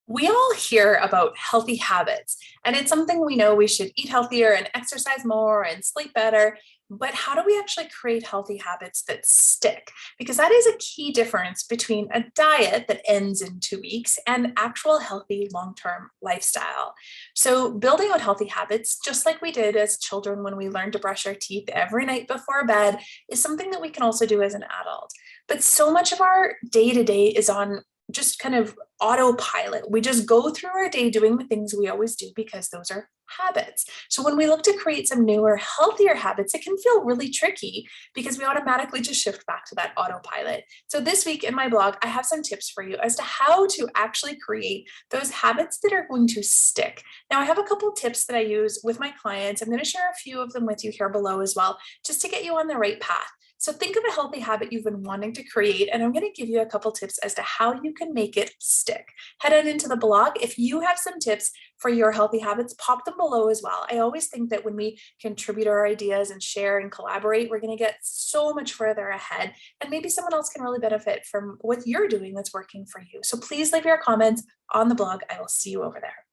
We all hear about healthy habits, and it's something we know we should eat healthier and exercise more and sleep better. But how do we actually create healthy habits that stick? Because that is a key difference between a diet that ends in 2 weeks and actual healthy long term lifestyle. So, building out healthy habits, just like we did as children when we learned to brush our teeth every night before bed, is something that we can also do as an adult. But so much of our day to day is on just kind of autopilot. We just go through our day doing the things we always do because those are habits. So when we look to create some newer, healthier habits, it can feel really tricky because we automatically just shift back to that autopilot. So this week in my blog, I have some tips for you as to how to actually create those habits that are going to stick. Now, I have a couple tips that I use with my clients. I'm going to share a few of them with you here below as well, just to get you on the right path. So think of a healthy habit you've been wanting to create, and I'm going to give you a couple tips as to how you can make it stick. Head on into the blog. If you have some tips for your healthy habits, pop them below as well. I always think that when we contribute our ideas and share and collaborate, we're going to get so much further ahead, and maybe someone else can really benefit from what you're doing that's working for you. So please leave your comments on the blog. I will see you over there.